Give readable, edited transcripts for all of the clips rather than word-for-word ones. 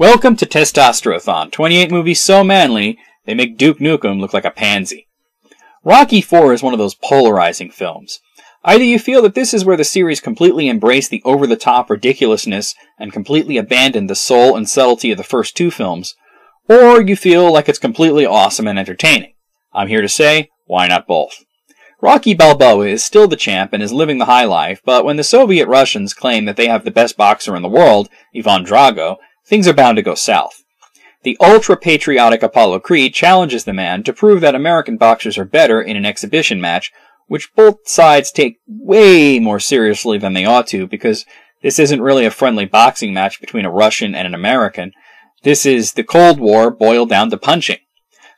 Welcome to Testosterothon, 28 movies so manly, they make Duke Nukem look like a pansy. Rocky IV is one of those polarizing films. Either you feel that this is where the series completely embraced the over-the-top ridiculousness and completely abandoned the soul and subtlety of the first two films, or you feel like it's completely awesome and entertaining. I'm here to say, why not both? Rocky Balboa is still the champ and is living the high life, but when the Soviet Russians claim that they have the best boxer in the world, Ivan Drago, things are bound to go south. The ultra-patriotic Apollo Creed challenges the man to prove that American boxers are better in an exhibition match, which both sides take way more seriously than they ought to, because this isn't really a friendly boxing match between a Russian and an American. This is the Cold War boiled down to punching.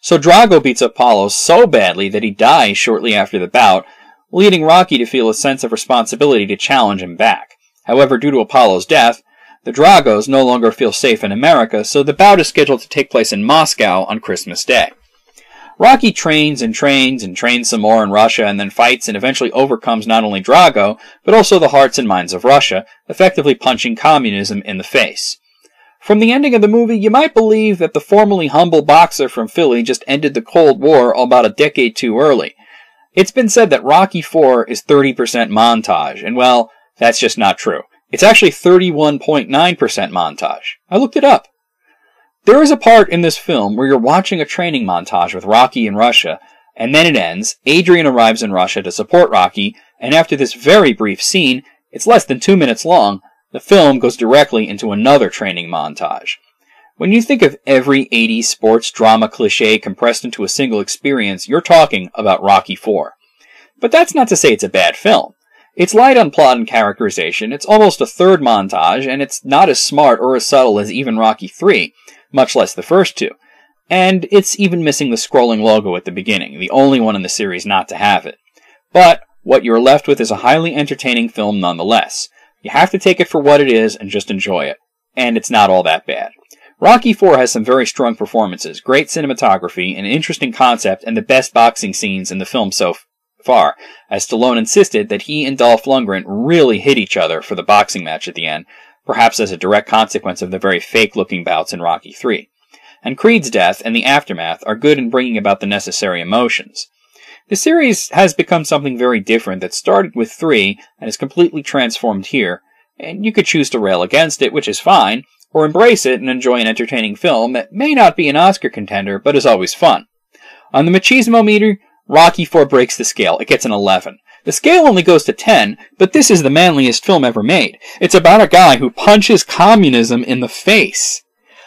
So Drago beats Apollo so badly that he dies shortly after the bout, leading Rocky to feel a sense of responsibility to challenge him back. However, due to Apollo's death, the Dragos no longer feel safe in America, so the bout is scheduled to take place in Moscow on Christmas Day. Rocky trains and trains and trains some more in Russia and then fights and eventually overcomes not only Drago, but also the hearts and minds of Russia, effectively punching communism in the face. From the ending of the movie, you might believe that the formerly humble boxer from Philly just ended the Cold War about a decade too early. It's been said that Rocky IV is 30% montage, and well, that's just not true. It's actually 31.9% montage. I looked it up. There is a part in this film where you're watching a training montage with Rocky in Russia, and then it ends. Adrian arrives in Russia to support Rocky, and after this very brief scene, it's less than 2 minutes long, the film goes directly into another training montage. When you think of every 80s sports drama cliché compressed into a single experience, you're talking about Rocky IV. But that's not to say it's a bad film. It's light on plot and characterization, it's almost a third montage, and it's not as smart or as subtle as even Rocky III, much less the first two. And it's even missing the scrolling logo at the beginning, the only one in the series not to have it. But what you're left with is a highly entertaining film nonetheless. You have to take it for what it is and just enjoy it. And it's not all that bad. Rocky IV has some very strong performances, great cinematography, an interesting concept, and the best boxing scenes in the film so far, as Stallone insisted that he and Dolph Lundgren really hit each other for the boxing match at the end, perhaps as a direct consequence of the very fake-looking bouts in Rocky III. And Creed's death and the aftermath are good in bringing about the necessary emotions. The series has become something very different that started with 3 and is completely transformed here, and you could choose to rail against it, which is fine, or embrace it and enjoy an entertaining film that may not be an Oscar contender, but is always fun. On the machismo meter, Rocky IV breaks the scale. It gets an 11. The scale only goes to 10, but this is the manliest film ever made. It's about a guy who punches communism in the face.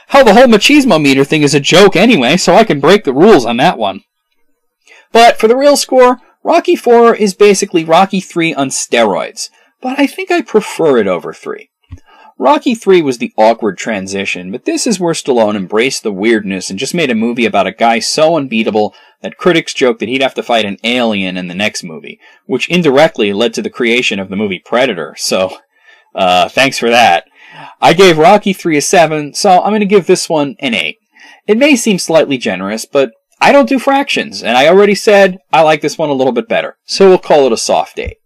Hell, the whole machismo meter thing is a joke anyway, so I can break the rules on that one. But for the real score, Rocky IV is basically Rocky III on steroids, but I think I prefer it over 3. Rocky III was the awkward transition, but this is where Stallone embraced the weirdness and just made a movie about a guy so unbeatable that critics joked that he'd have to fight an alien in the next movie, which indirectly led to the creation of the movie Predator, so, thanks for that. I gave Rocky III a 7, so I'm going to give this one an 8. It may seem slightly generous, but I don't do fractions, and I already said I like this one a little bit better, so we'll call it a soft 8.